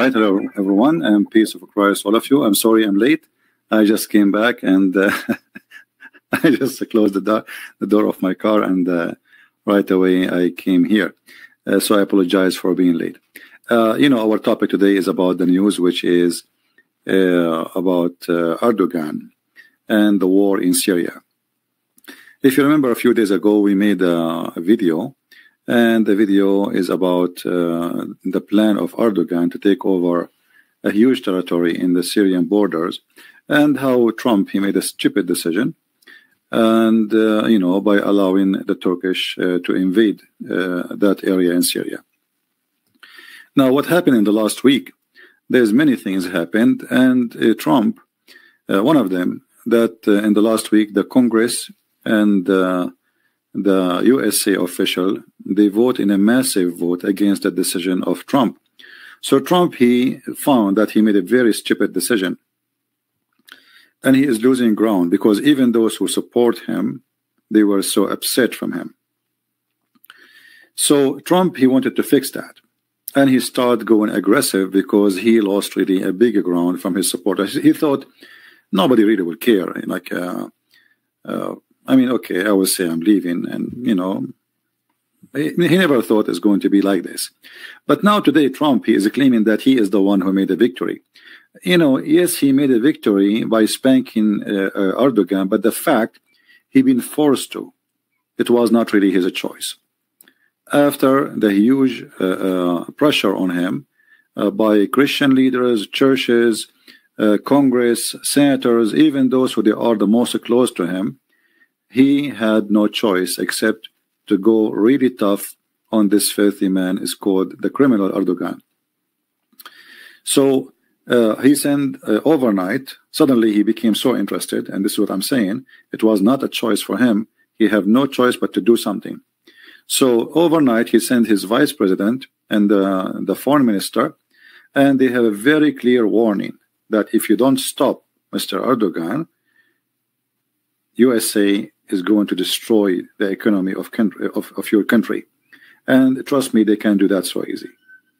right, hello everyone, and peace of Christ, all of you. I'm sorry I'm late. I just came back and I just closed the door of my car, and right away I came here. So I apologize for being late. Our topic today is about the news, which is about Erdogan and the war in Syria. If you remember, a few days ago we made a video, and the video is about the plan of Erdogan to take over a huge territory in the Syrian borders, and how Trump, he made a stupid decision, and by allowing the Turkish to invade that area in Syria. Now, what happened in the last week? There's many things happened, and Trump, one of them, that in the last week the Congress and the USA official, they vote in a massive vote against the decision of Trump. So Trump, he found that he made a very stupid decision, and he is losing ground because even those who support him, they were so upset from him. So Trump, he wanted to fix that, and he started going aggressive because he lost really a big ground from his supporters. He thought nobody really will care, like I mean, okay, I will say I'm leaving, and he never thought it's going to be like this. But now today, Trump, he is claiming that he is the one who made the victory. Yes, he made a victory by spanking Erdogan, but the fact he been forced to, it was not really his choice. After the huge pressure on him by Christian leaders, churches, Congress, senators, even those who they are the most close to him, he had no choice except to go really tough on this filthy man is called the criminal Erdogan. So he sent overnight, suddenly he became so interested, and this is what I'm saying, it was not a choice for him. He had no choice but to do something. So overnight he sent his vice president and the foreign minister, and they have a very clear warning that if you don't stop Mr. Erdogan, USA is going to destroy the economy of your country. And trust me, they can't do that so easy.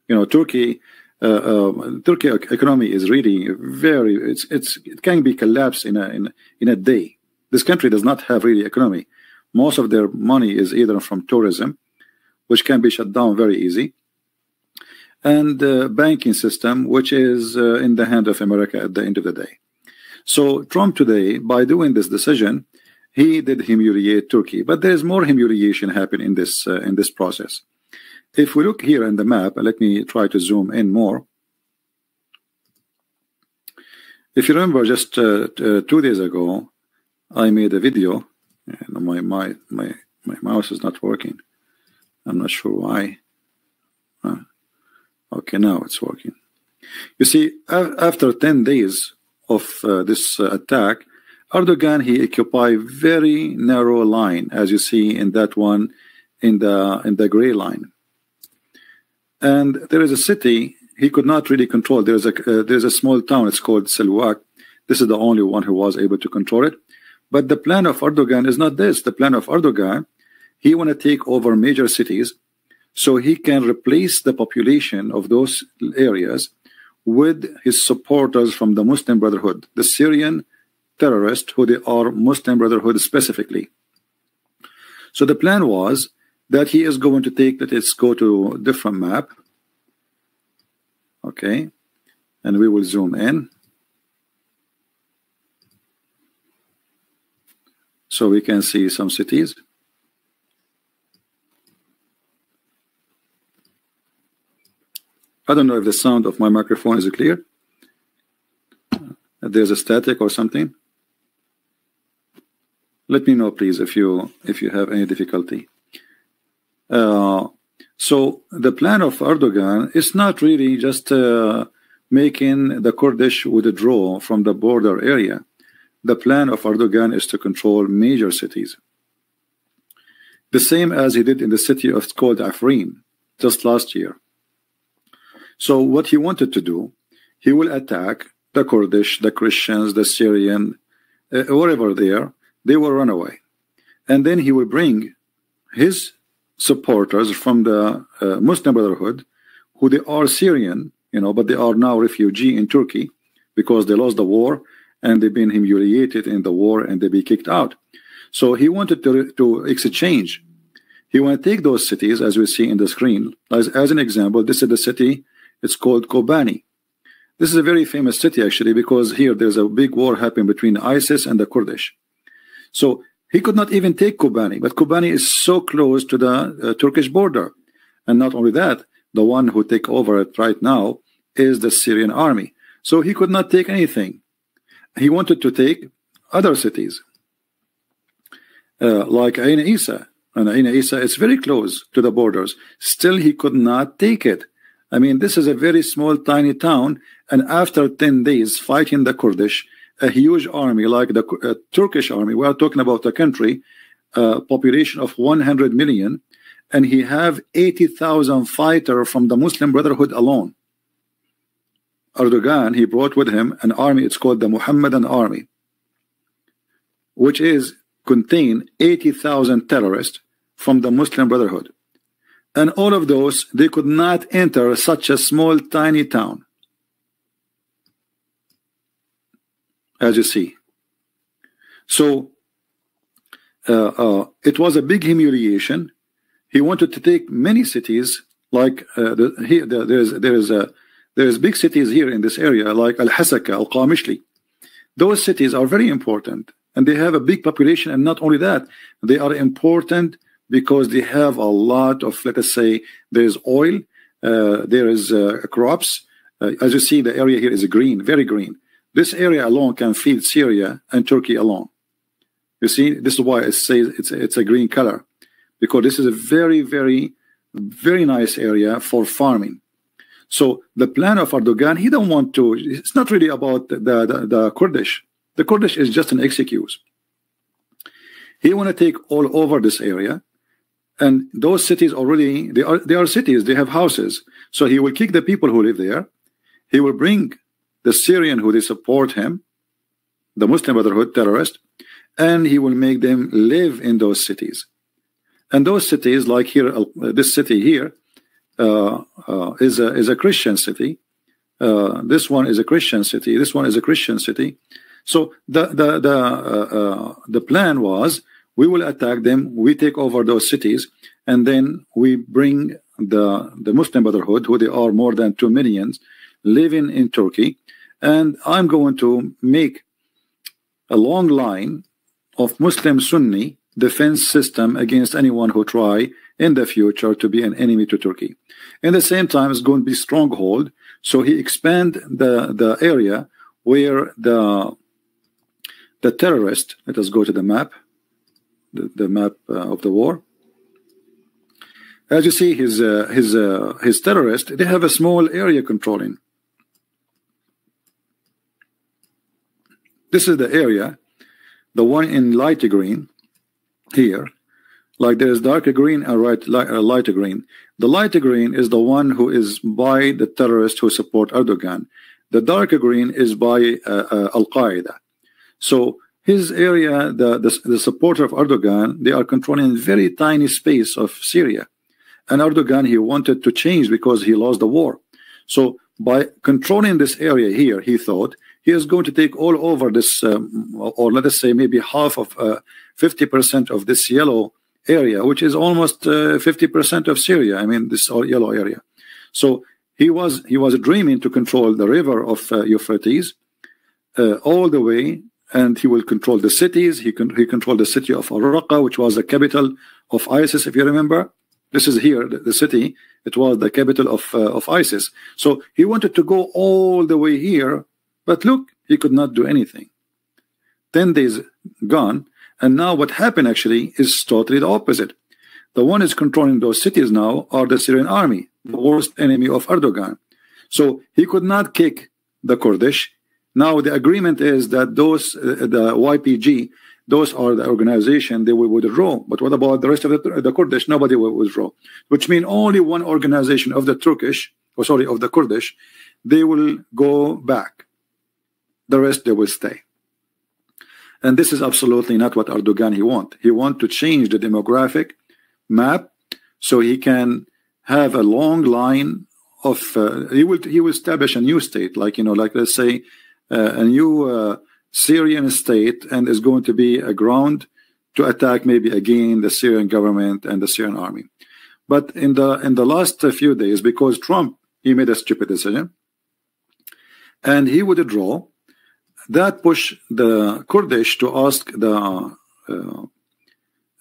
Turkey economy is really very, it can be collapsed in a day. This country does not have really economy. Most of their money is either from tourism, which can be shut down very easy, and the banking system, which is in the hand of America at the end of the day. So Trump today, by doing this decision, he did humiliate Turkey, but there is more humiliation happening in this process. If we look here in the map, let me try to zoom in more. If you remember, just 2 days ago, I made a video. And my mouse is not working. I'm not sure why. Okay, now it's working. You see, after 10 days of this attack, Erdogan, he occupied very narrow line, as you see in that one, in the gray line. And there is a city he could not really control. There's a small town. It's called Selwak. This is the only one who was able to control it. But the plan of Erdogan is not this. The plan of Erdogan, he want to take over major cities so he can replace the population of those areas with his supporters from the Muslim Brotherhood, the Syrian terrorists, who they are Muslim Brotherhood specifically. So the plan was that he is going to take, let's go to a different map. Okay, and we will zoom in so we can see some cities. I don't know if the sound of my microphone is clear. There's a static or something. Let me know, please, if you have any difficulty. So the plan of Erdogan is not really just making the Kurdish withdraw from the border area. The plan of Erdogan is to control major cities, the same as he did in the city of called Afrin just last year. So what he wanted to do, he will attack the Kurdish, the Christians, the Syrian, wherever they will run away, and then he will bring his supporters from the Muslim Brotherhood, who they are Syrian, you know, but they are now refugee in Turkey because they lost the war and they've been humiliated in the war and they be kicked out. So he wanted to exchange. He want to take those cities, as we see in the screen. As an example, this is the city. It's called Kobani. This is a very famous city, actually, because here there's a big war happening between ISIS and the Kurdish. So he could not even take Kobani, but Kobani is so close to the Turkish border. And not only that, the one who take over it right now is the Syrian army. So he could not take anything. He wanted to take other cities, like Ain Isa. And Ain Isa is very close to the borders. Still, he could not take it. I mean, this is a very small, tiny town. And after 10 days fighting the Kurdish, a huge army like the Turkish army, we are talking about a country, population of 100 million, and he have 80,000 fighters from the Muslim Brotherhood alone. Erdogan, he brought with him an army, it's called the Muhammadan army, which is contain 80,000 terrorists from the Muslim Brotherhood. And all of those, they could not enter such a small, tiny town. As you see. So, it was a big humiliation. He wanted to take many cities, like there's big cities here in this area, like Al-Hasaka, Al-Qamishli. Those cities are very important, and they have a big population. And not only that, they are important because they have a lot of, let us say, there is oil, there is crops. As you see, the area here is green, very green. This area alone can feed Syria and Turkey alone. You see, this is why it says it's a green color, because this is a very, very, very nice area for farming. So the plan of Erdogan, he don't want to, it's not really about the Kurdish. The Kurdish is just an excuse. He want to take all over this area, and those cities already, they are cities, they have houses. So he will kick the people who live there. He will bring the Syrian who they support him, the Muslim Brotherhood terrorist, and he will make them live in those cities. And those cities, like here, this city here, is a Christian city. This one is a Christian city. This one is a Christian city. So the plan was, we will attack them, we take over those cities, and then we bring the Muslim Brotherhood, who they are more than 2 million, living in Turkey, and I'm going to make a long line of Muslim Sunni defense system against anyone who try in the future to be an enemy to Turkey. In the same time, it's going to be stronghold. So he expand the area where the terrorist. Let us go to the map, the map of the war. As you see, his terrorists, they have a small area controlling. This is the area, the one in light green here. Like there is darker green and lighter green. The lighter green is the one who is by the terrorists who support Erdogan. The darker green is by Al-Qaeda. So his area, the supporter of Erdogan, they are controlling very tiny space of Syria. And Erdogan, he wanted to change because he lost the war. So by controlling this area here, he thought he is going to take all over this, or let us say maybe half of 50% of this yellow area, which is almost 50% of Syria. I mean, this yellow area. So he was dreaming to control the river of Euphrates all the way, and he will control the cities. He controlled the city of Al-Raqqa, which was the capital of ISIS, if you remember. This is here, the city. It was the capital of ISIS. So he wanted to go all the way here, but look, he could not do anything. 10 days gone, and now what happened actually is totally the opposite. The one is controlling those cities now are the Syrian army, the worst enemy of Erdogan. So he could not kick the Kurdish. Now the agreement is that those, the YPG, those are the organization, they will withdraw. But what about the rest of the Kurdish? Nobody will withdraw. Which means only one organization of the Turkish, or sorry, of the Kurdish, they will go back. The rest, they will stay. And this is absolutely not what Erdogan he want. He want to change the demographic map so he can have a long line of he will establish a new state, like like let's say a new Syrian state, and is going to be a ground to attack maybe again the Syrian government and the Syrian army. But in the last few days, because Trump, he made a stupid decision and he withdrew, that pushed the Kurdish to ask the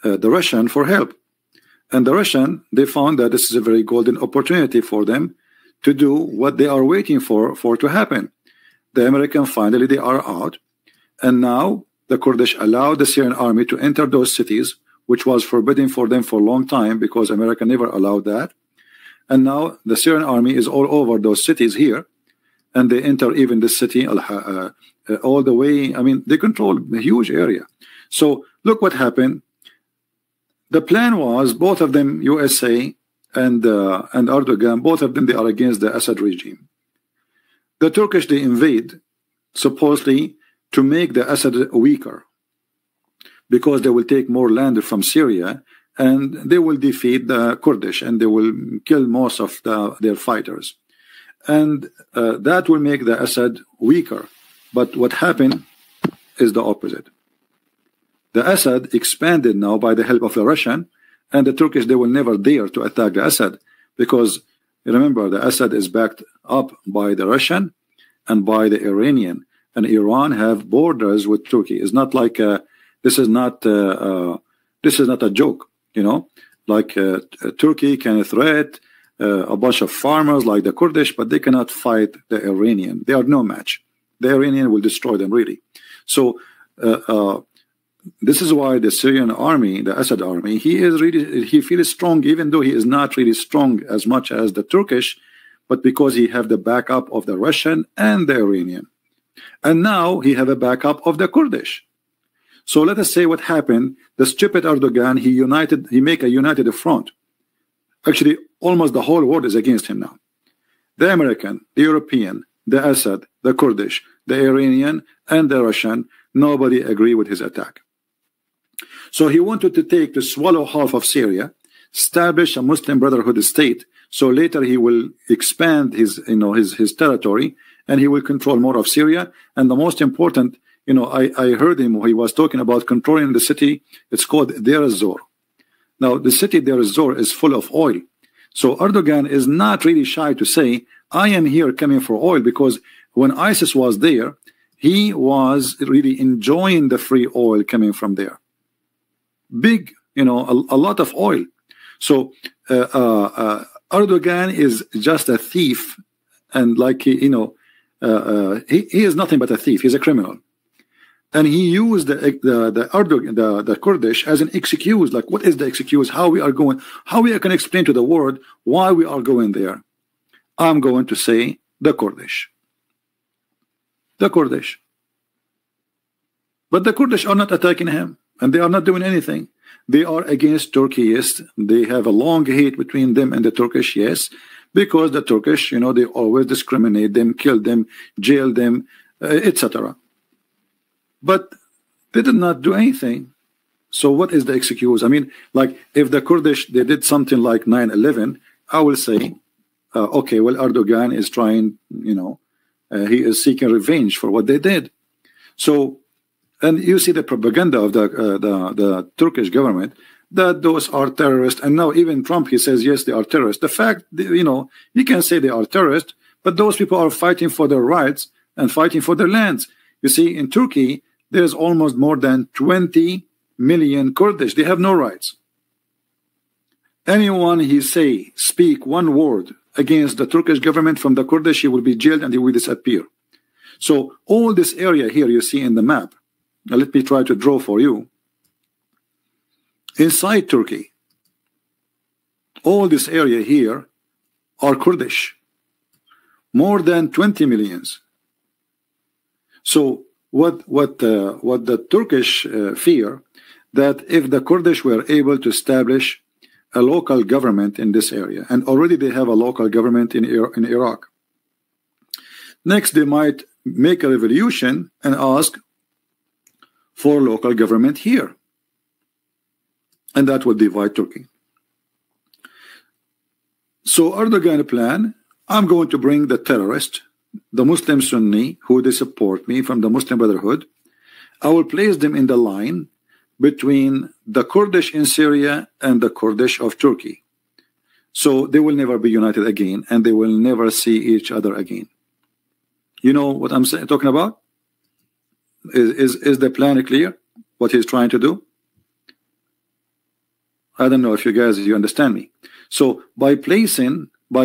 Russian for help. And the Russian, they found that this is a very golden opportunity for them to do what they are waiting for to happen. The American, finally, they are out. And now the Kurdish allowed the Syrian army to enter those cities, which was forbidden for them for a long time because America never allowed that. And now the Syrian army is all over those cities here. And they enter even the city all the way. I mean, they control a huge area. So look what happened. The plan was both of them, USA and Erdogan, both of them, they are against the Assad regime. The Turkish, they invade supposedly to make the Assad weaker, because they will take more land from Syria and they will defeat the Kurdish and they will kill most of their fighters. And that will make the Assad weaker. But what happened is the opposite. The Assad expanded now by the help of the Russian, and the Turkish, they will never dare to attack the Assad, because remember, the Assad is backed up by the Russian and by the Iranian, and Iran have borders with Turkey. It's not like this is not a joke, like Turkey can threat a bunch of farmers like the Kurdish, but they cannot fight the Iranian. They are no match. The Iranian will destroy them, really. So this is why the Syrian army, the Assad army, he feels strong, even though he is not really strong as much as the Turkish, but because he have the backup of the Russian and the Iranian. And now he have a backup of the Kurdish. So let us say what happened. The stupid Erdogan, he make a united front. Actually, almost the whole world is against him now. The American, the European, the Assad, the Kurdish, the Iranian, and the Russian, nobody agree with his attack. So he wanted to swallow half of Syria, establish a Muslim Brotherhood state, so later he will expand his territory, and he will control more of Syria. And the most important, I heard him, he was talking about controlling the city. It's called Deir ez-Zor. Now, the city Deir ez-Zor is full of oil. So Erdogan is not really shy to say, I am here coming for oil, because when ISIS was there, he was really enjoying the free oil coming from there. Big, a lot of oil. So Erdogan is just a thief, and like he is nothing but a thief. He's a criminal, and he used the Kurdish as an excuse. Like, what is the excuse? How we can explain to the world why we are going there? I'm going to say the Kurdish. The Kurdish. But the Kurdish are not attacking him, and they are not doing anything. They are against Turkey, yes. They have a long hate between them and the Turkish, yes, because the Turkish, they always discriminate them, kill them, jail them, etc. But they did not do anything. So what is the excuse? I mean, like, if the Kurdish, they did something like 9/11, I will say, okay, well, Erdogan is trying, he is seeking revenge for what they did. So, and you see the propaganda of the Turkish government that those are terrorists. And now even Trump, he says, yes, they are terrorists. The fact, you can say they are terrorists, but those people are fighting for their rights and fighting for their lands. You see, in Turkey, there's almost more than 20 million Kurdish. They have no rights. Anyone speak one word against the Turkish government from the Kurdish, he will be jailed and he will disappear. So all this area here you see in the map, now let me try to draw for you. Inside Turkey, all this area here are Kurdish, more than 20 millions. So what the Turkish fear, that if the Kurdish were able to establish a local government in this area, and already they have a local government in Iraq, next they might make a revolution and ask for local government here, and that would divide Turkey. So Erdogan's plan I'm going to bring the terrorist, the Muslim Sunni, who they support me from the Muslim Brotherhood. I will place them in the line between the Kurdish in Syria and the Kurdish of Turkey. So they will never be united again, and they will never see each other again. You know what I'm talking about? Is the plan clear? What he's trying to do? I don't know if you understand me. So by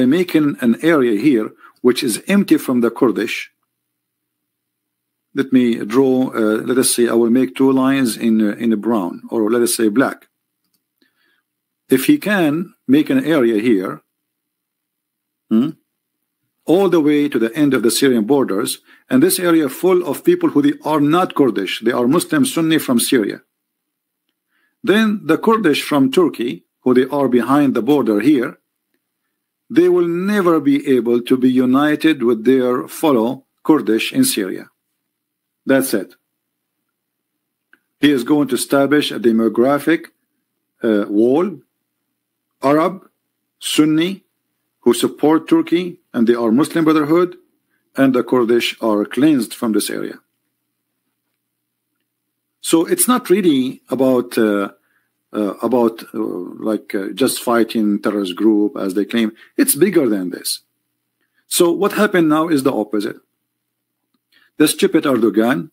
making an area here which is empty from the Kurdish, let me draw, let us say I will make two lines in a brown, or let us say black. If he can make an area here, all the way to the end of the Syrian borders, and this area full of people who they are not Kurdish, they are Muslim Sunni from Syria. Then the Kurdish from Turkey, who they are behind the border here, they will never be able to be united with their fellow Kurdish in Syria. That's it. He is going to establish a demographic wall. Arab, Sunni, who support Turkey, and they are Muslim Brotherhood, and the Kurdish are cleansed from this area. So it's not really about just fighting terrorist group as they claim. It's bigger than this. So what happened now is the opposite. The stupid Erdogan,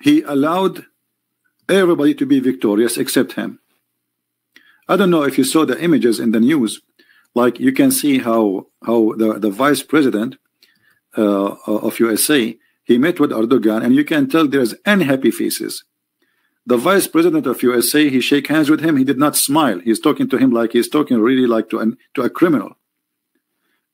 he allowed everybody to be victorious except him. I don't know if you saw the images in the news. Like you can see how the vice president of USA, he met with Erdogan, and you can tell there's unhappy faces. The vice president of USA, he shake hands with him, he did not smile. He's talking to him like he's talking really like to a criminal.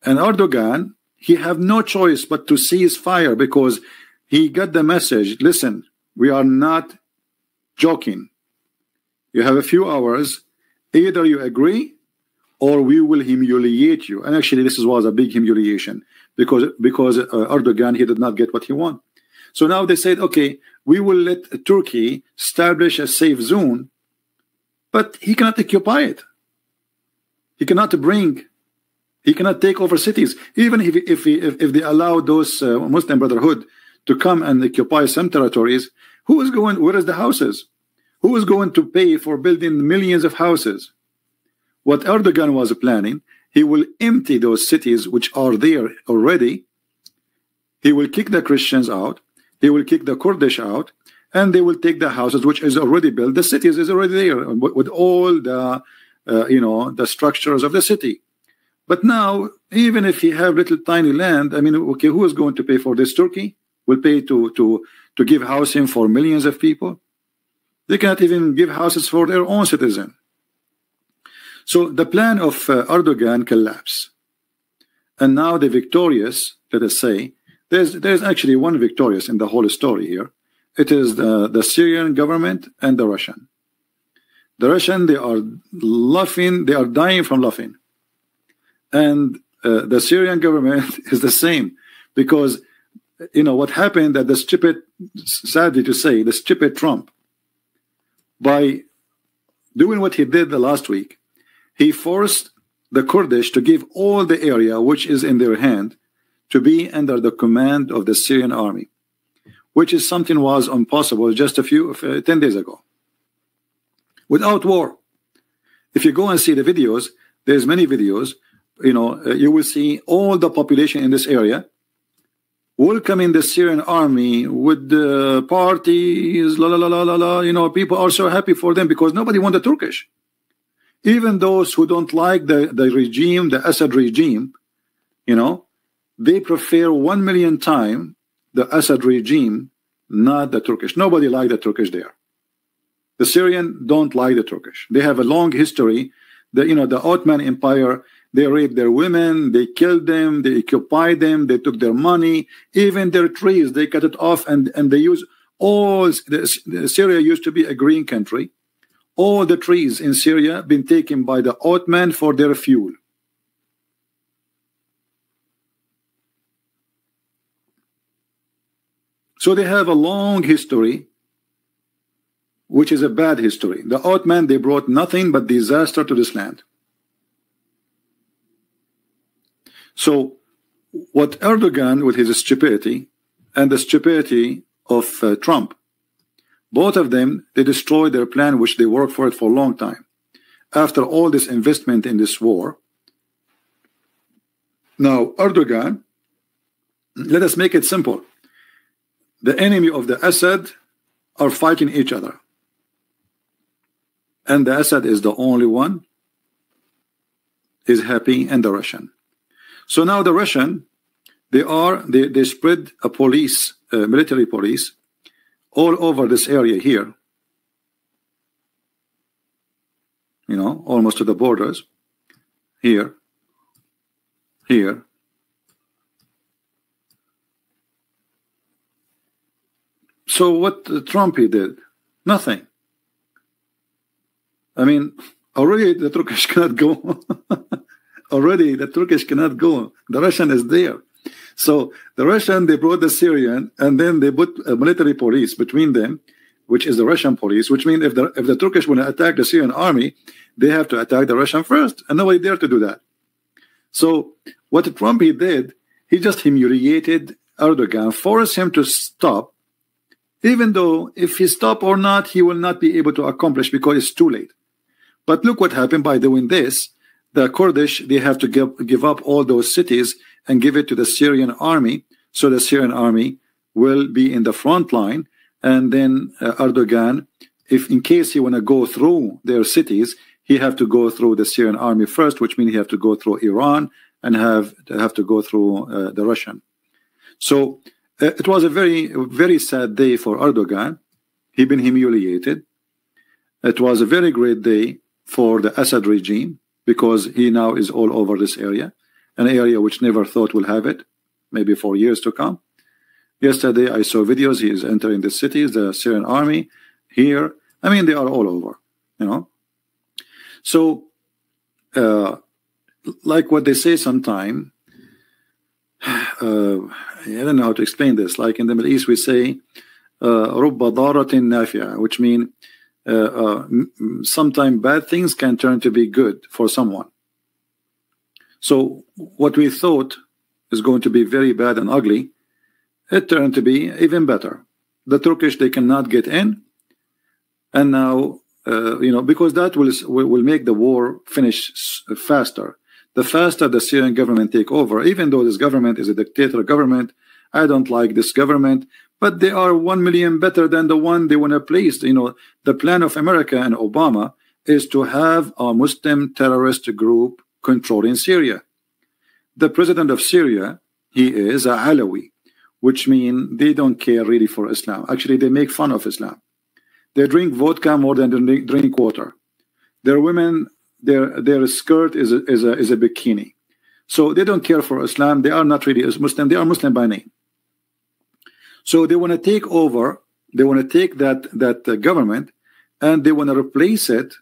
And Erdogan, he have no choice but to cease fire, because he got the message. Listen, we are not joking. You have a few hours. Either you agree or we will humiliate you. And actually this was a big humiliation, because Erdogan, he did not get what he wanted. So now they said, okay, we will let Turkey establish a safe zone, but he cannot occupy it. He cannot take over cities. Even if they allow those Muslim Brotherhood to come and occupy some territories, where is the houses? Who is going to pay for building millions of houses? What Erdogan was planning, he will empty those cities which are there already. He will kick the Christians out. He will kick the Kurdish out, and they will take the houses which is already built. The cities is already there with all the the structures of the city. But now, even if he have little tiny land, I mean, okay, who is going to pay for this? Turkey will pay to give housing for millions of people. They cannot even give houses for their own citizen. So the plan of Erdogan collapsed, and now the victorious, let us say, there's actually one victorious in the whole story here. It is the Syrian government and the Russian. The Russian, they are laughing, they are dying from laughing. And the Syrian government is the same, because what happened, that the stupid, sadly to say, the stupid Trump, by doing what he did the last week, he forced the Kurdish to give all the area which is in their hand to be under the command of the Syrian army, which is something was impossible just 10 days ago. Without war. If you go and see the videos, there's many videos, you will see all the population in this area welcoming the Syrian army with the parties, la la la la la. People are so happy for them, because nobody wants the Turkish. Even those who don't like the regime, the Assad regime, they prefer 1 million times the Assad regime, not the Turkish. Nobody like the Turkish there. The Syrian don't like the Turkish. They have a long history. The Ottoman Empire, they raped their women, they killed them, they occupied them, they took their money, even their trees, they cut it off, and they use all. Syria used to be a green country. All the trees in Syria been taken by the Ottoman for their fuel. So they have a long history, which is a bad history. The Ottoman, they brought nothing but disaster to this land. So what Erdogan, with his stupidity and the stupidity of Trump, both of them, they destroyed their plan, which they worked for it for a long time. After all this investment in this war, now Erdogan, let us make it simple. The enemy of the Assad are fighting each other. And the Assad is the only one is happy, and the Russian. So now the Russian, they spread a police, military police, all over this area here. You know, almost to the borders. Here. Here. So what Trump he did? Nothing. I mean, already the Turkish cannot go. Already the Turkish cannot go. The Russian is there. So the Russian, they brought the Syrian, and then they put a military police between them, which is the Russian police, which means if the Turkish want to attack the Syrian army, they have to attack the Russian first, and nobody dare to do that. So what Trump he did, he just humiliated Erdogan, forced him to stop, even though if he stop or not, he will not be able to accomplish because it's too late. But look what happened by doing this. The Kurdish, they have to give up all those cities and give it to the Syrian army, so the Syrian army will be in the front line, and then Erdogan, if in case he want to go through their cities, he have to go through the Syrian army first, which means he have to go through Iran and have to go through the Russian. So it was a very, very sad day for Erdogan. He been humiliated. It was a very great day for the Assad regime, because he now is all over this area, an area which never thought will have it, maybe for years to come. Yesterday I saw videos, he is entering the cities, the Syrian army here. I mean, they are all over, you know. So like what they say sometime, I don't know how to explain this, like in the Middle East we say رُبَّ ضَارَةٍ نَافِعَةٍ, which means sometimes bad things can turn to be good for someone. So what we thought is going to be very bad and ugly, it turned to be even better. The Turkish, they cannot get in, and now you know, because that will make the war finish faster. The faster the Syrian government take over, even though this government is a dictator government, I don't like this government, but they are 1 million better than the one they want to place. You know, the plan of America and Obama is to have a Muslim terrorist group controlling Syria. The president of Syria, he is a Alawi, which means they don't care really for Islam. Actually, they make fun of Islam. They drink vodka more than they drink water. Their women, their skirt is a bikini. So they don't care for Islam. They are not really Muslim. They are Muslim by name. So they want to take over, they want to take that government, and they want to replace it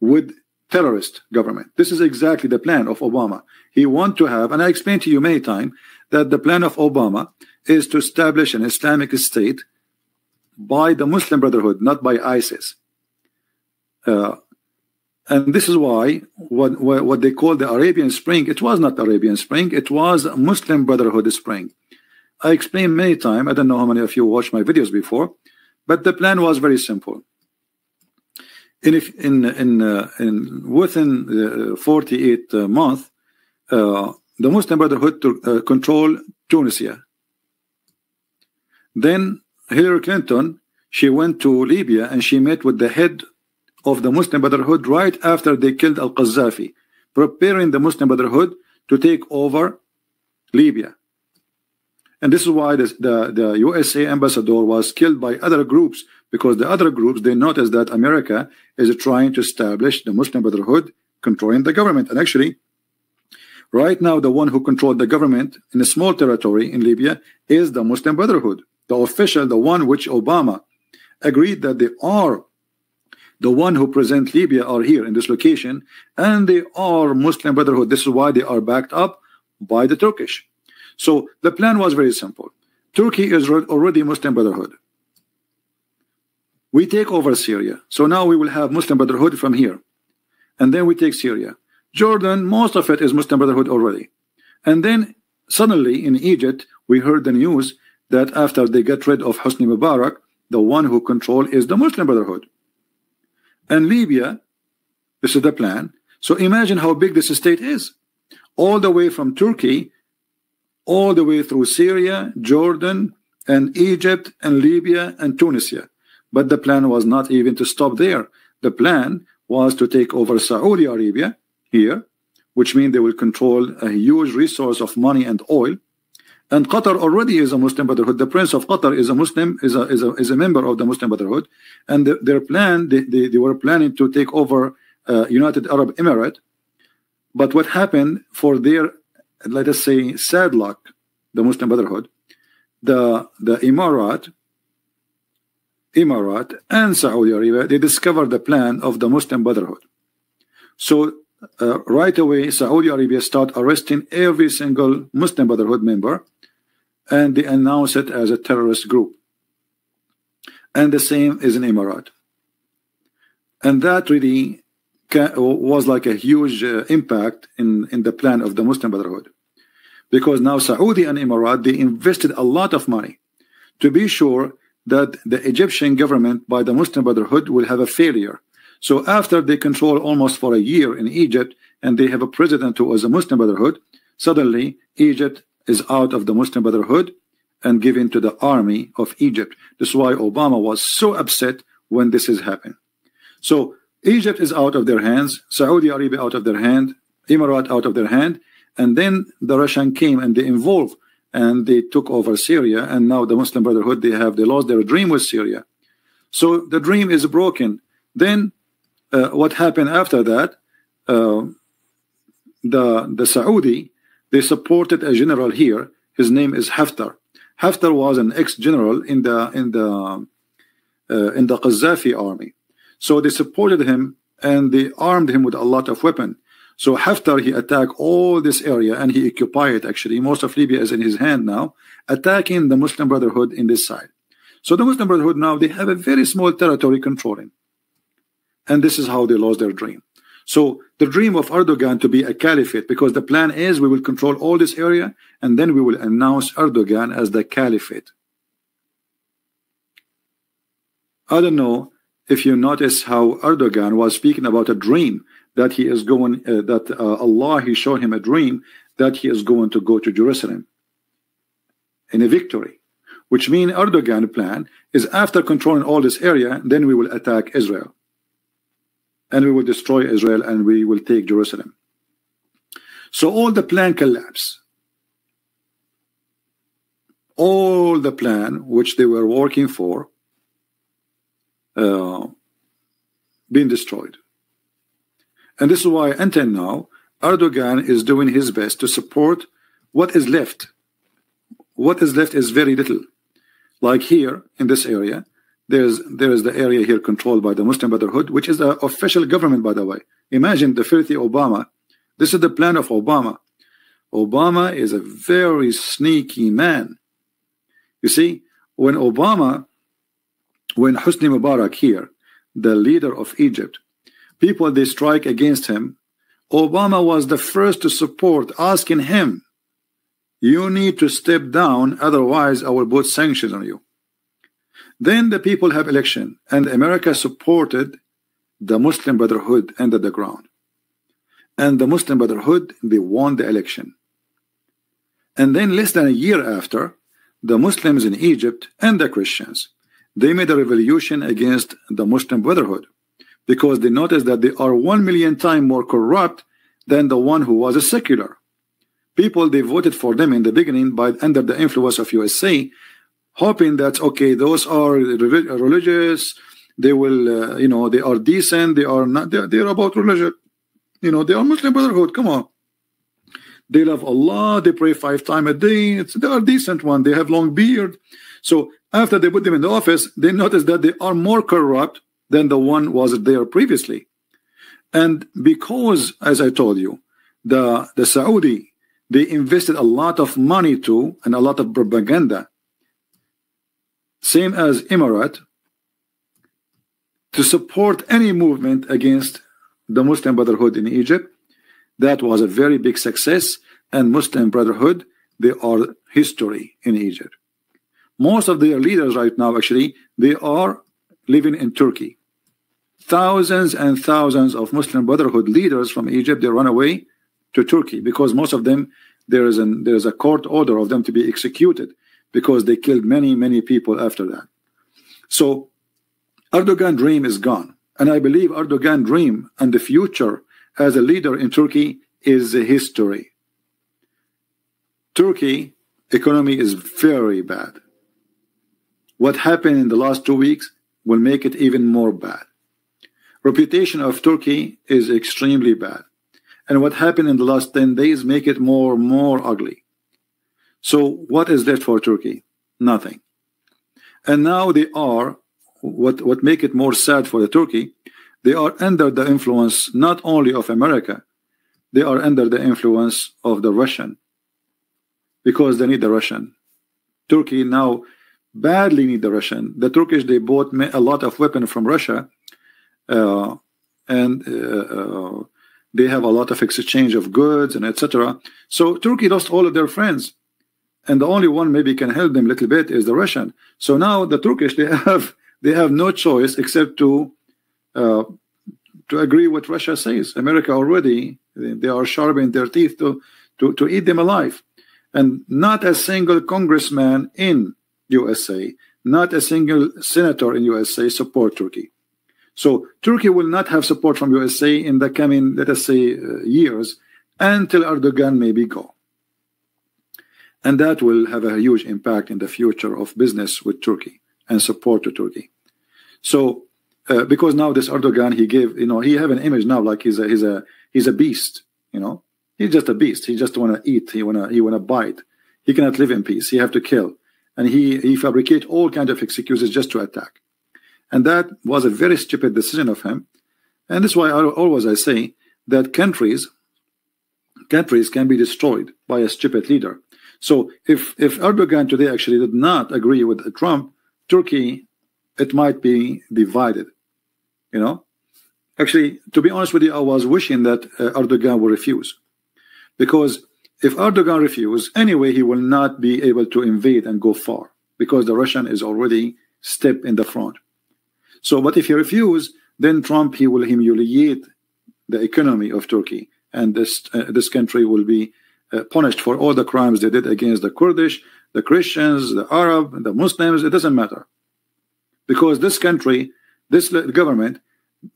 with terrorist government. This is exactly the plan of Obama. He want to have, and I explained to you many times, that the plan of Obama is to establish an Islamic state by the Muslim Brotherhood, not by ISIS. And this is why what they call the Arabian Spring, it was not Arabian Spring, it was Muslim Brotherhood Spring. I explained many times, I don't know how many of you watched my videos before, but the plan was very simple. Within 48 months, the Muslim Brotherhood to control Tunisia. Then Hillary Clinton, she went to Libya and she met with the head of the Muslim Brotherhood right after they killed Al-Qaddafi, preparing the Muslim Brotherhood to take over Libya. And this is why the USA ambassador was killed by other groups, because the other groups, they noticed that America is trying to establish the Muslim Brotherhood controlling the government. And actually, right now, the one who controlled the government in a small territory in Libya is the Muslim Brotherhood. The official, the one which Obama agreed that they are the one who present Libya are here in this location, and they are Muslim Brotherhood. This is why they are backed up by the Turkish. So the plan was very simple. Turkey is already Muslim Brotherhood. We take over Syria. So now we will have Muslim Brotherhood from here. And then we take Syria. Jordan, most of it is Muslim Brotherhood already. And then suddenly in Egypt, we heard the news that after they get rid of Hosni Mubarak, the one who control is the Muslim Brotherhood. And Libya, this is the plan. So imagine how big this state is. All the way from Turkey, all the way through Syria, Jordan, and Egypt, and Libya, and Tunisia. But the plan was not even to stop there. The plan was to take over Saudi Arabia here, which means they will control a huge resource of money and oil. And Qatar already is a Muslim Brotherhood. The Prince of Qatar is a Muslim, is a member of the Muslim Brotherhood. And their plan, they were planning to take over United Arab Emirates. But what happened for their, let us say, sad luck, the Muslim Brotherhood, the Emirat and Saudi Arabia, they discovered the plan of the Muslim Brotherhood. So right away, Saudi Arabia start arresting every single Muslim Brotherhood member, and they announce it as a terrorist group. And the same is in Emirat. And that really was like a huge impact in the plan of the Muslim Brotherhood. Because now Saudi and Emirat, they invested a lot of money to be sure that the Egyptian government by the Muslim Brotherhood will have a failure. So after they control almost for a year in Egypt, and they have a president who was a Muslim Brotherhood, suddenly Egypt is out of the Muslim Brotherhood and given to the army of Egypt. This is why Obama was so upset when this is happening. So Egypt is out of their hands, Saudi Arabia out of their hand, Emirat out of their hand, and then the Russian came and they involved and they took over Syria, and now the Muslim Brotherhood, they lost their dream with Syria. So the dream is broken. Then what happened after that? The Saudi, they supported a general here. His name is Haftar. Haftar was an ex-general in the Qaddafi army. So they supported him and they armed him with a lot of weapons. So Haftar, he attacked all this area and he occupied it. Actually, most of Libya is in his hand now, attacking the Muslim Brotherhood in this side. So the Muslim Brotherhood now, they have a very small territory controlling. And this is how they lost their dream. So the dream of Erdogan to be a caliphate, because the plan is we will control all this area and then we will announce Erdogan as the caliphate. I don't know if you notice how Erdogan was speaking about a dream that he is going, Allah, he showed him a dream that he is going to go to Jerusalem in a victory, which means Erdogan's plan is after controlling all this area, then we will attack Israel. And we will destroy Israel and we will take Jerusalem. So all the plan collapsed. All the plan which they were working for being destroyed. And this is why until now Erdogan is doing his best to support what is left. What is left is very little. Like here in this area, there is the area here controlled by the Muslim Brotherhood, which is the official government, by the way. Imagine the filthy Obama. This is the plan of Obama. Obama is a very sneaky man. You see, when Hosni Mubarak here, the leader of Egypt, people, they strike against him, Obama was the first to support, asking him, you need to step down, otherwise I will put sanctions on you. Then the people have election, and America supported the Muslim Brotherhood under the ground. And the Muslim Brotherhood, they won the election. And then less than a year after, the Muslims in Egypt and the Christians, they made a revolution against the Muslim Brotherhood because they noticed that they are 1 million times more corrupt than the one who was a secular. People, they voted for them in the beginning by under the influence of USA, hoping that, okay, those are religious, they will, you know, they are decent, they are not, they're about religion, you know, they are Muslim Brotherhood, come on. They love Allah, they pray 5 times a day, they are decent one, they have long beard. So after they put them in the office, they noticed that they are more corrupt than the one was there previously. And because, as I told you, the Saudi, they invested a lot of money too, and a lot of propaganda, same as Emirat, to support any movement against the Muslim Brotherhood in Egypt. That was a very big success, and Muslim Brotherhood, they are history in Egypt. Most of their leaders right now, actually, they are living in Turkey. Thousands and thousands of Muslim Brotherhood leaders from Egypt, they run away to Turkey because most of them, there is a court order of them to be executed because they killed many people after that. So Erdogan dream is gone, and I believe Erdogan dream and the future as a leader in Turkey is a history. Turkey economy is very bad. What happened in the last 2 weeks will make it even more bad. Reputation of Turkey is extremely bad, and what happened in the last 10 days make it more ugly. So what is left for Turkey? Nothing. And now they are, what make it more sad for the Turkey, they are under the influence not only of America, they are under the influence of the Russian, because they need the Russian. Turkey now badly need the Russian. The Turkish, they bought a lot of weapons from Russia, and they have a lot of exchange of goods and etc. So Turkey lost all of their friends, and the only one maybe can help them a little bit is the Russian. So now the Turkish, they have no choice except to agree what Russia says. America already, they are sharpening their teeth to eat them alive. And not a single congressman in USA, not a single senator in USA support Turkey. So Turkey will not have support from USA in the coming, let us say, years until Erdogan maybe go. And that will have a huge impact in the future of business with Turkey and support to Turkey. So because now this Erdogan, he gave, he have an image now like he's a beast, he's just a beast. He just want to eat. He wanna bite. He cannot live in peace. He have to kill, and he fabricate all kinds of excuses just to attack. And that was a very stupid decision of him. And that's why I say that countries can be destroyed by a stupid leader. So if Erdogan today actually did not agree with Trump, Turkey, it might be divided. Actually, to be honest with you, I was wishing that Erdogan would refuse, because if Erdogan refuses, anyway, he will not be able to invade and go far because the Russian is already step in the front. So, but if he refuses, then Trump, he will humiliate the economy of Turkey, and this country will be punished for all the crimes they did against the Kurdish, the Christians, the Arab, the Muslims. It doesn't matter, because this country, this government,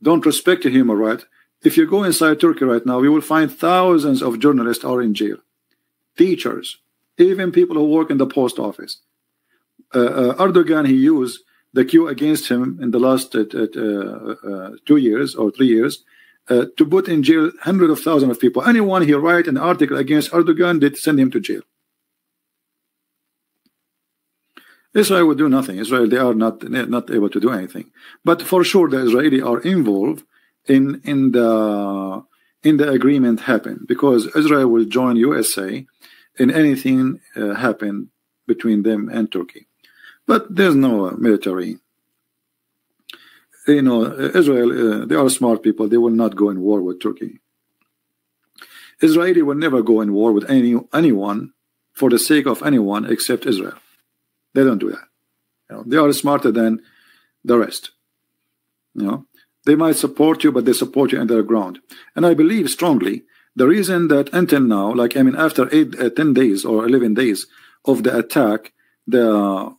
don't respect the human right. If you go inside Turkey right now, you will find thousands of journalists are in jail, teachers, even people who work in the post office. Erdogan, he used the queue against him in the last 2 years or 3 years to put in jail hundreds of thousands of people. Anyone he write an article against Erdogan, they send him to jail. Israel would do nothing. Israel, they are not able to do anything. But for sure, the Israelis are involved in the agreement happen, because Israel will join USA in anything happen between them and Turkey. But there's no military. Israel, they are smart people. They will not go in war with Turkey. Israeli will never go in war with anyone for the sake of anyone except Israel. They don't do that. They are smarter than the rest. They might support you, but they support you underground. And I believe strongly the reason that until now, after 10 days or 11 days of the attack, the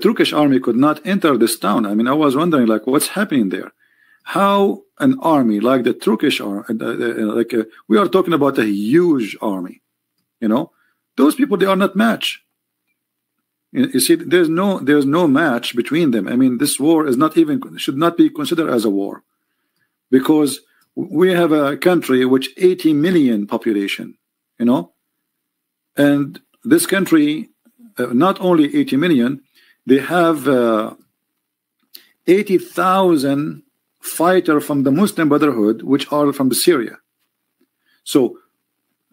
Turkish army could not enter this town. I was wondering, what's happening there? How an army like the Turkish army, we are talking about a huge army. Those people, they are not matched. You see, there's no match between them. This war is should not be considered as a war, because we have a country which 80 million population, and this country, not only 80 million, they have 80,000 fighters from the Muslim Brotherhood, which are from Syria. So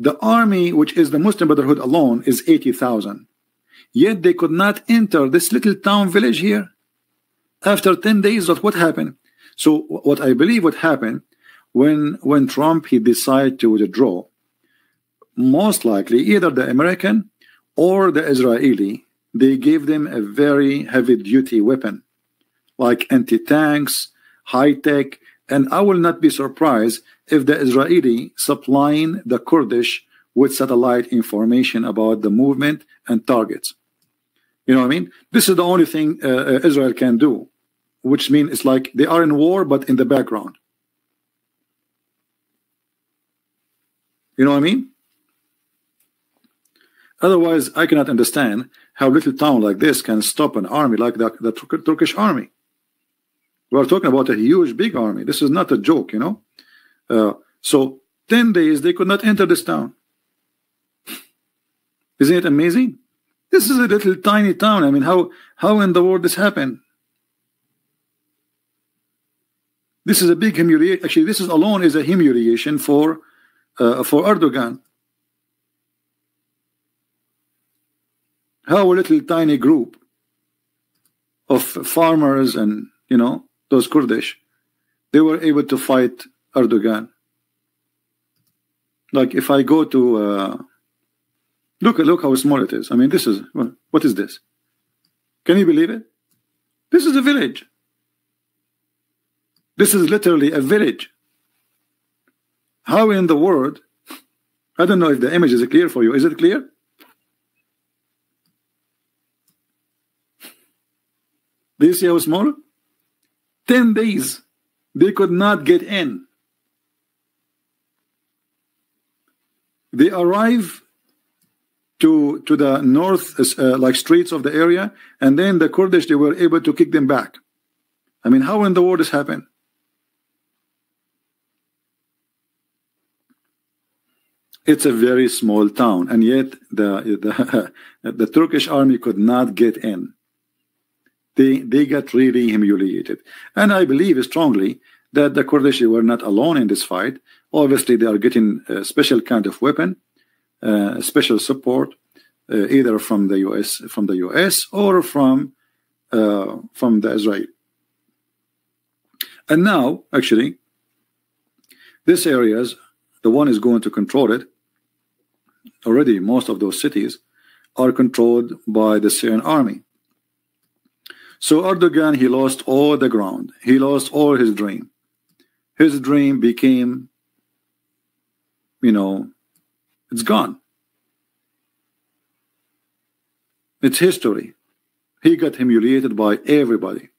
the army, which is the Muslim Brotherhood alone, is 80,000. Yet they could not enter this little town village here. After 10 days of what happened? So what I believe what happened, when Trump he decided to withdraw, most likely either the American or the Israeli, they gave them a very heavy duty weapon like anti-tanks, high-tech, and I will not be surprised if the Israeli supplying the Kurdish with satellite information about the movement and targets. You know what I mean? This is the only thing Israel can do, which means it's like they are in war but in the background. You know what I mean? Otherwise, I cannot understand how a little town like this can stop an army like the Turkish army. We are talking about a huge, big army. This is not a joke, you know. So 10 days they could not enter this town. Isn't it amazing? This is a little tiny town. I mean, how in the world this happened? This is a big humiliation. Actually, this is alone is a humiliation for Erdogan. How a little tiny group of farmers and, you know, those Kurdish, they were able to fight Erdogan. Like if I go to look how small it is. I mean, this is, what is this? Can you believe it? This is a village. This is literally a village. How in the world? I don't know if the image is clear for you. Is it clear? Do you see how small? 10 days they could not get in. They arrive to the north like streets of the area, and then the Kurdish, they were able to kick them back. I mean, how in the world this happened? It's a very small town, and yet the Turkish army could not get in. They got really humiliated. And I believe strongly that the Kurdish were not alone in this fight. Obviously, they are getting a special kind of weapon, special support, either from the US or from the Israel. And now, actually, this areas, the one is going to control it. Already, most of those cities are controlled by the Syrian army. So Erdogan, he lost all the ground. He lost all his dream. His dream became, you know, it's gone. It's history. He got humiliated by everybody.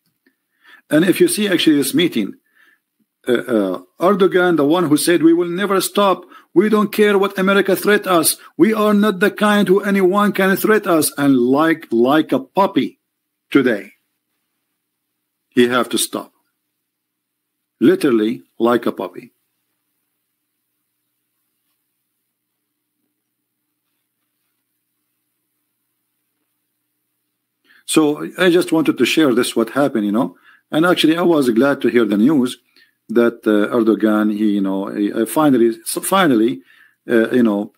And if you see actually this meeting, Erdogan, the one who said, we will never stop. We don't care what America threat us. We are not the kind who anyone can threat us. And like a puppy today, he have to stop. Literally like a puppy. So I just wanted to share this, what happened, you know. And actually I was glad to hear the news that Erdogan, he, you know, finally, you know,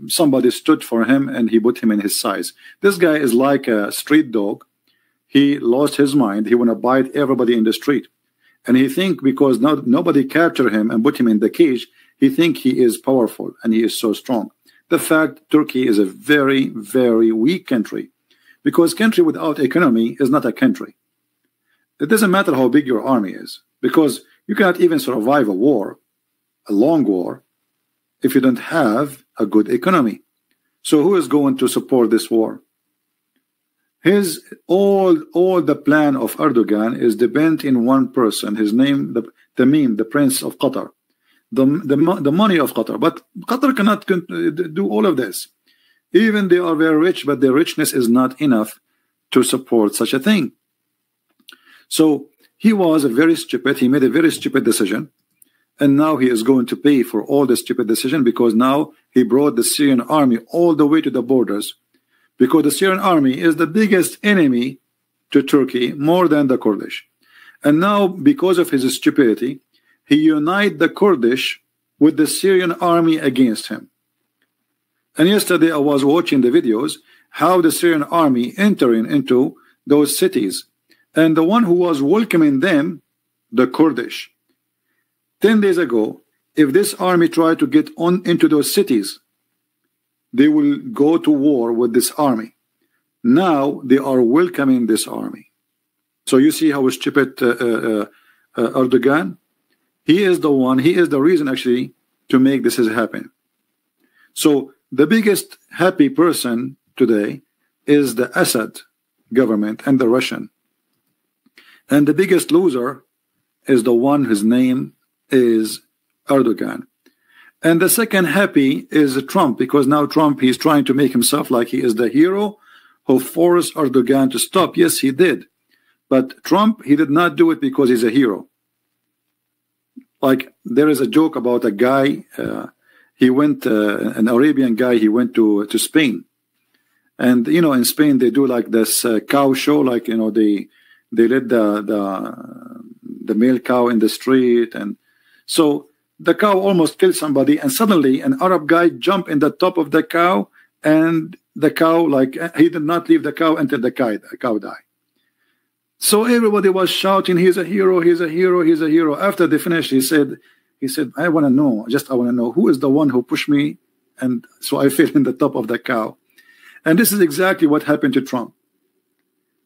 somebody stood for him and he put him in his size. This guy is like a street dog. He lost his mind. He want to bite everybody in the street. And he think because nobody captured him and put him in the cage, he think he is powerful and he is so strong. The fact Turkey is a very, very weak country, because country without economy is not a country. It doesn't matter how big your army is, because you cannot even survive a war, a long war, if you don't have a good economy. So who is going to support this war? His all the plan of Erdogan is depend in one person. His name, the Prince of Qatar, the money of Qatar. But Qatar cannot do all of this. Even they are very rich, but their richness is not enough to support such a thing. So he was very stupid. He made a very stupid decision, and now he is going to pay for all the stupid decision, because now he brought the Syrian army all the way to the borders. Because the Syrian army is the biggest enemy to Turkey, more than the Kurdish. And now, because of his stupidity, he united the Kurdish with the Syrian army against him. And yesterday I was watching the videos, how the Syrian army entering into those cities. And the one who was welcoming them, the Kurdish. 10 days ago, if this army tried to get on into those cities, they will go to war with this army. Now they are welcoming this army. So you see how stupid Erdogan. He is the one. He is the reason actually to make this happen. So the biggest happy person today is the Assad government and the Russian. And the biggest loser is the one whose name is Erdogan. And the second happy is Trump, because now Trump, he's trying to make himself like he is the hero who forced Erdogan to stop. Yes, he did. But Trump, he did not do it because he's a hero. Like there is a joke about a guy, he went, an Arabian guy, he went to Spain. And, you know, in Spain, they do like this cow show, like, you know, they let the male cow in the street. And so the cow almost killed somebody. And suddenly an Arab guy jumped in the top of the cow, and the cow, like, he did not leave the cow until the cow died. So everybody was shouting, he's a hero, he's a hero, he's a hero. After they finished, he said, I want to know, I want to know who is the one who pushed me, and so I fell in the top of the cow. And this is exactly what happened to Trump.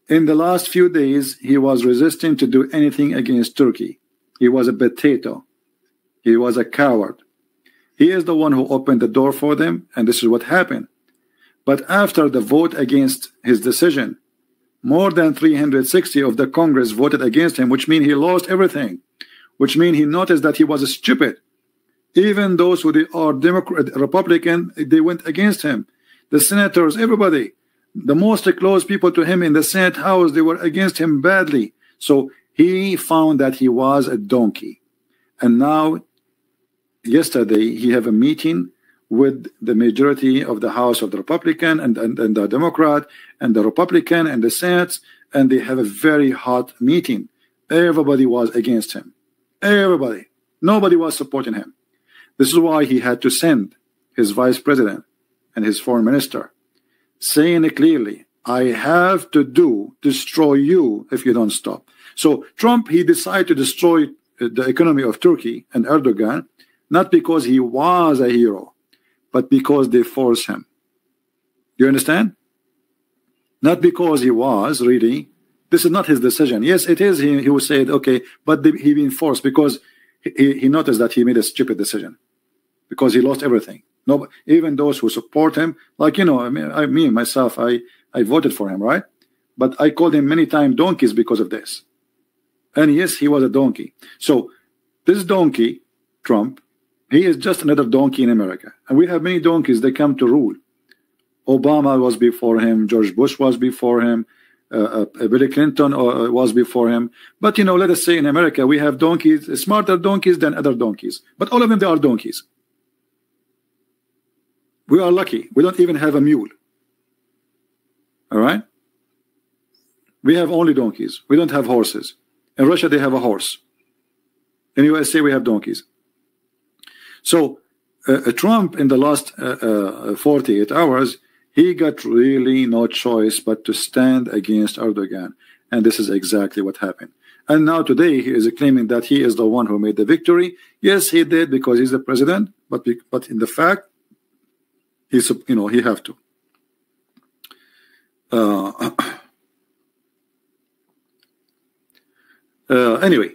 In the last few days, he was resisting to do anything against Turkey. He was a potato. He was a coward. He is the one who opened the door for them, and this is what happened. But after the vote against his decision, more than 360 of the Congress voted against him, which means he lost everything, which means he noticed that he was stupid. Even those who are Republican, they went against him. The senators, everybody, the most close people to him in the Senate House, they were against him badly. So he found that he was a donkey. And now, yesterday, he had a meeting with the majority of the House of the Republican and the Democrat and the Republican and the Senate, and they have a very hot meeting. Everybody was against him. Everybody. Nobody was supporting him. This is why he had to send his vice president and his foreign minister, saying it clearly, I have to destroy you if you don't stop. So Trump, he decided to destroy the economy of Turkey and Erdogan, not because he was a hero, but because they forced him. You understand? Not because he was really. This is not his decision. Yes, it is. He will say, okay, but he been forced because he noticed that he made a stupid decision because he lost everything. No, even those who support him, like, you know, I mean, myself, I voted for him, right? But I called him many times donkeys because of this. And yes, he was a donkey. So this donkey, Trump, he is just another donkey in America. And we have many donkeys that come to rule. Obama was before him. George Bush was before him. Bill Clinton was before him. But, you know, let us say in America, we have donkeys, smarter donkeys than other donkeys. But all of them, they are donkeys. We are lucky. We don't even have a mule. All right? We have only donkeys. We don't have horses. In Russia, they have a horse. In the USA, we have donkeys. So Trump, in the last 48 hours, he got really no choice but to stand against Erdogan. And this is exactly what happened. And now today, he is claiming that he is the one who made the victory. Yes, he did because he's the president. But in the fact, he's, you know, he have to. Anyway,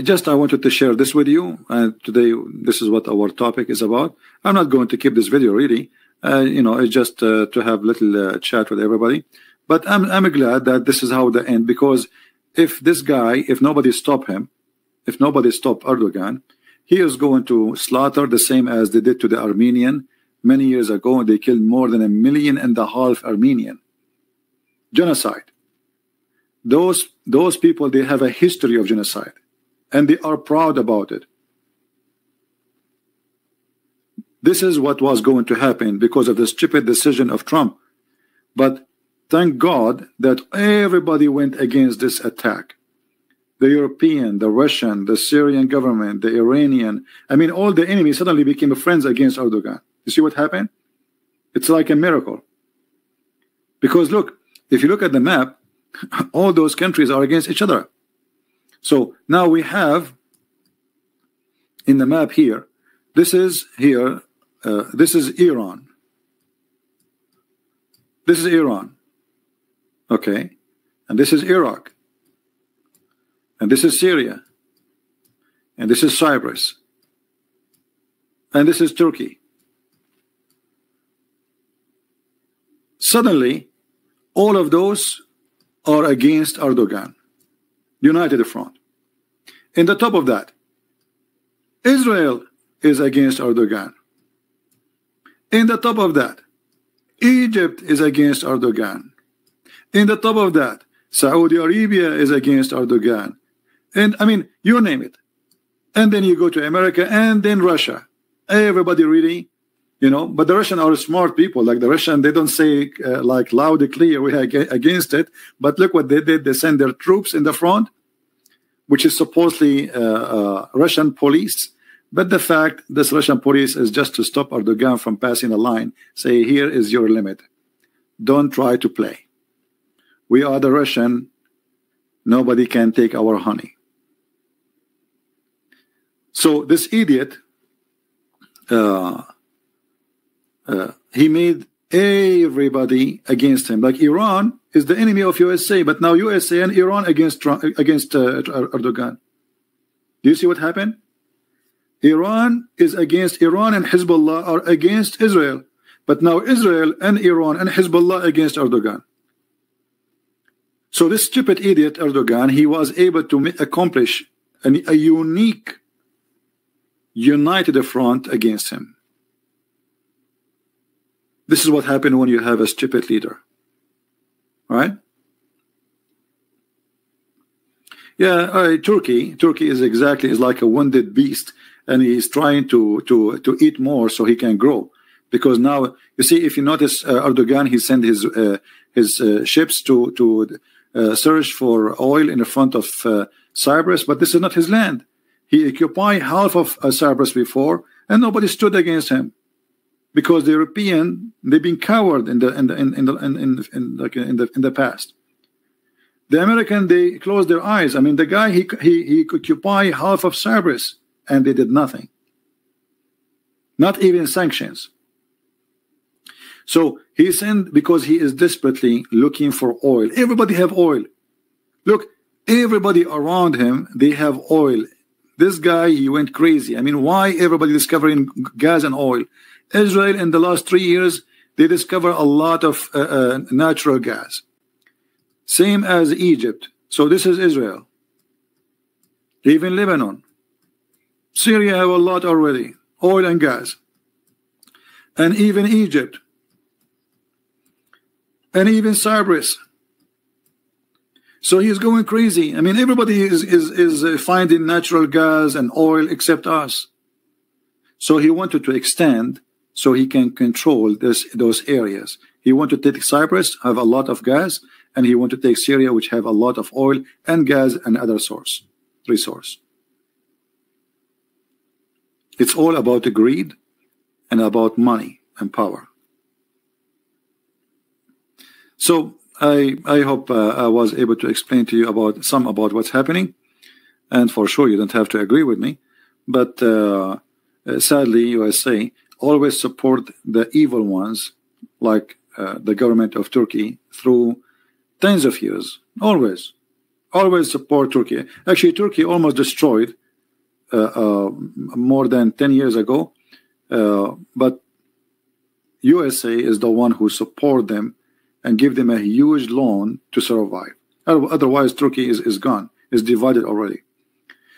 just I wanted to share this with you. Today, this is what our topic is about. I'm not going to keep this video really. You know, it's just to have little chat with everybody. But I'm glad that this is how the end, because if this guy, if nobody stop him, if nobody stop Erdogan, he is going to slaughter the same as they did to the Armenian many years ago. They killed more than 1.5 million Armenian. Genocide. Those people, they have a history of genocide, and they are proud about it. This is what was going to happen because of the stupid decision of Trump. But thank God that everybody went against this attack. The European, the Russian, the Syrian government, the Iranian. I mean, all the enemies suddenly became friends against Erdogan. You see what happened? It's like a miracle. Because look, if you look at the map, all those countries are against each other. So now we have in the map here, this is here, this is Iran. This is Iran. Okay. And this is Iraq. And this is Syria. And this is Cyprus. And this is Turkey. Suddenly, all of those are against Erdogan. United front. In the top of that, Israel is against Erdogan. In the top of that, Egypt is against Erdogan. In the top of that, Saudi Arabia is against Erdogan. And I mean, you name it. And then you go to America and then Russia. Everybody really, you know, but the Russians are smart people. Like the Russian, they don't say like loud and clear, we are against it. But look what they did. They sent their troops in the front, which is supposedly Russian police. But the fact this Russian police is just to stop Erdogan from passing a line, say, here is your limit. Don't try to play. We are the Russian. Nobody can take our honey. So this idiot, he made everybody against him. Like Iran is the enemy of USA, but now USA and Iran against Erdogan. Do you see what happened? Iran is against Iran and Hezbollah are against Israel, but now Israel and Iran and Hezbollah against Erdogan. So this stupid idiot Erdogan, he was able to accomplish a unique united front against him. This is what happened when you have a stupid leader, right? Yeah, Turkey is like a wounded beast, and he's trying to eat more so he can grow. Because now you see, if you notice, Erdogan, he sent his ships to search for oil in the front of Cyprus, but this is not his land. He occupied half of Cyprus before, and nobody stood against him, because the European, they've been coward in the past. The American, they closed their eyes. I mean, the guy, he occupied half of Cyprus, and they did nothing. Not even sanctions. So he sent, because he is desperately looking for oil. Everybody have oil. Look, everybody around him, they have oil. This guy, he went crazy. I mean, why everybody discovering gas and oil? Israel, in the last 3 years, they discover a lot of natural gas. Same as Egypt. So this is Israel. Even Lebanon. Syria have a lot already. Oil and gas. And even Egypt. And even Cyprus. So he's going crazy. I mean, everybody is finding natural gas and oil except us. So he wanted to extend so he can control those areas. He wanted to take Cyprus, have a lot of gas, and he wanted to take Syria, which have a lot of oil and gas and other resource. It's all about the greed and about money and power. So I hope I was able to explain to you about what's happening, and for sure you don't have to agree with me, but sadly USA always support the evil ones, like the government of Turkey, through tens of years. Always support Turkey. Actually, Turkey almost destroyed more than 10 years ago, but USA is the one who support them and give them a huge loan to survive. Otherwise, Turkey is gone, is divided already.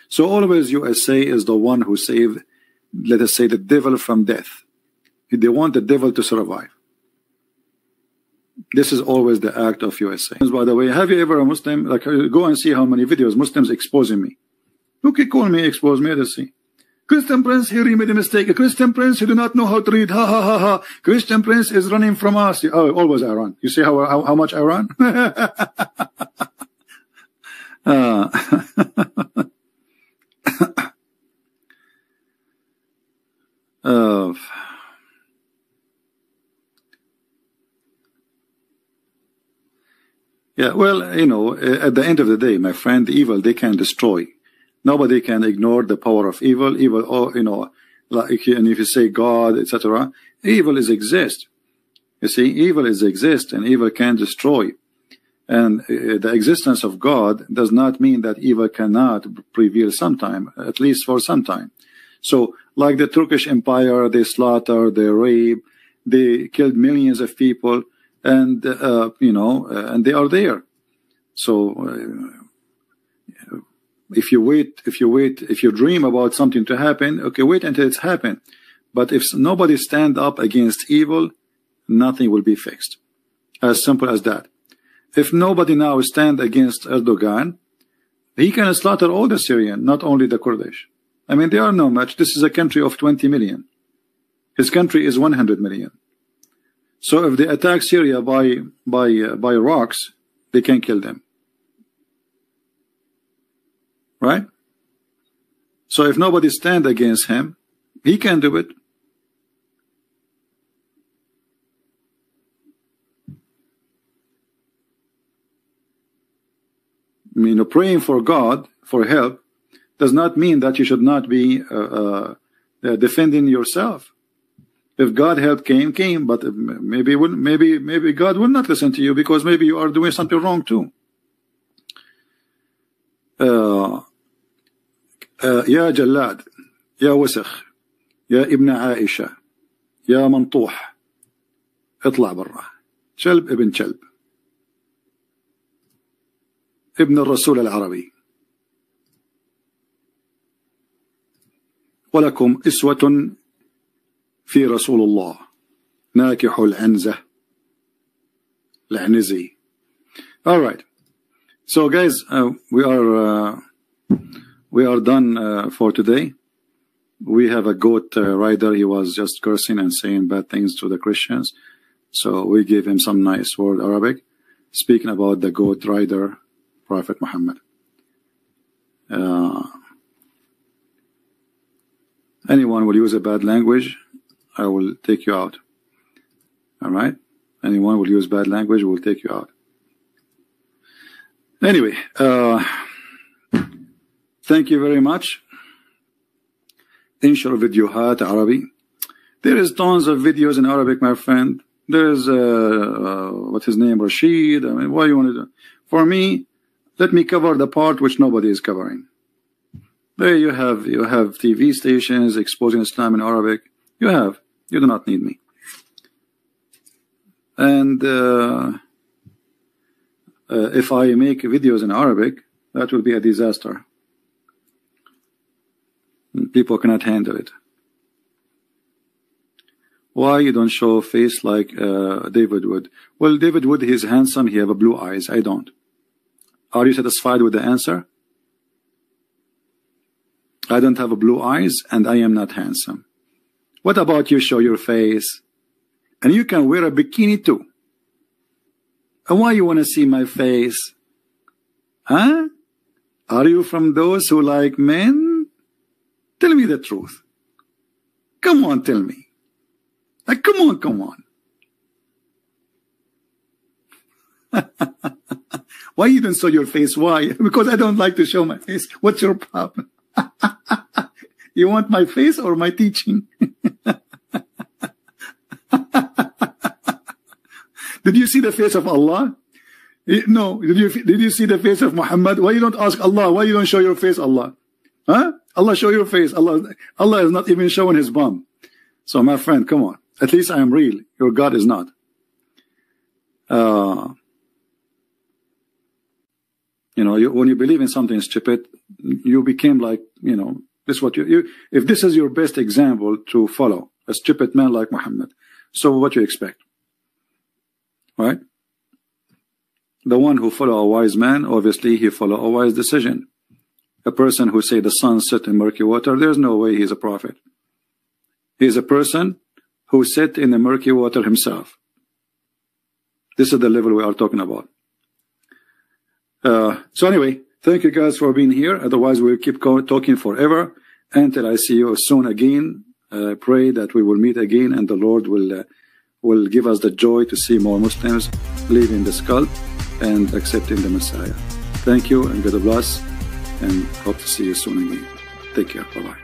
So always USA is the one who saved, let us say, the devil from death. They want the devil to survive. This is always the act of USA. By the way, have you ever a Muslim, like, go and see how many videos Muslims exposing me. Okay, call me, expose me, let's see. Christian Prince, here he made a mistake. A Christian Prince, he do not know how to read. Ha, ha, ha, ha. Christian Prince is running from us. Oh, always I run. You see how much I run? Yeah, well, you know, at the end of the day, my friend, evil, they can destroy. Nobody can ignore the power of evil. Evil, or like, and if you say God, etc., evil is exist. You see, evil is exist, and evil can destroy. And the existence of God does not mean that evil cannot prevail sometime, at least for some time. So, like the Turkish Empire, they slaughter, they rape, they killed millions of people, and and they are there. So, if you dream about something to happen, okay, wait until it's happened. But if nobody stand up against evil, nothing will be fixed. As simple as that. If nobody now stand against Erdogan, he can slaughter all the Syrian, not only the Kurdish. I mean, they are no match. This is a country of 20 million. His country is 100 million. So if they attack Syria by rocks, they can kill them. Right? So if nobody stand against him, he can do it. Praying for God for help does not mean that you should not be defending yourself. If God help came, but maybe God will not listen to you because maybe you are doing something wrong too. يا جلاد يا وسخ يا ابن عائشة يا منطوح اطلع برا شلب ابن شلب ابن الرسول العربي ولكم إسوة في رسول الله ناكح العنزة العنزي. All right, so guys, we are done for today. We have a goat rider. He was just cursing and saying bad things to the Christians, so we gave him some nice word Arabic, speaking about the goat rider, Prophet Muhammad. Anyone will use a bad language, I will take you out. All right? Anyone will use bad language, will take you out. Anyway, thank you very much. انشر فيديوهات عربي. There is tons of videos in Arabic, my friend. There's what's his name, Rashid. I mean, what you want to do? For me, let me cover the part which nobody is covering. There you have TV stations exposing Islam in Arabic. You do not need me. And if I make videos in Arabic, that will be a disaster. People cannot handle it. Why you don't show a face like David Wood? Well, David Wood, he's handsome, he have blue eyes. I don't. Are you satisfied with the answer? I don't have blue eyes and I am not handsome. What about you show your face? And you can wear a bikini too. And why you want to see my face? Huh? Are you from those who like men? Tell me the truth. Come on, tell me. Like, come on. Why you don't show your face? Why? Because I don't like to show my face. What's your problem? You want my face or my teaching? Did you see the face of Allah? No. Did you see the face of Muhammad? Why you don't ask Allah? Why you don't show your face, Allah? Huh? Allah, show your face. Allah is not even showing his bum. So my friend, come on. At least I am real. Your God is not. When you believe in something stupid, you became like, this is what if this is your best example to follow, a stupid man like Muhammad. So what you expect? Right? The one who follow a wise man, obviously he follow a wise decision. A person who say the sun set in murky water, there's no way he's a prophet. He's a person who sat in the murky water himself. This is the level we are talking about. So anyway, thank you guys for being here. Otherwise, we'll keep talking forever until I see you soon again. Pray that we will meet again and the Lord will give us the joy to see more Muslims leaving this cult and accepting the Messiah. Thank you and God bless. and hope to see you soon again. Take care. Bye-bye.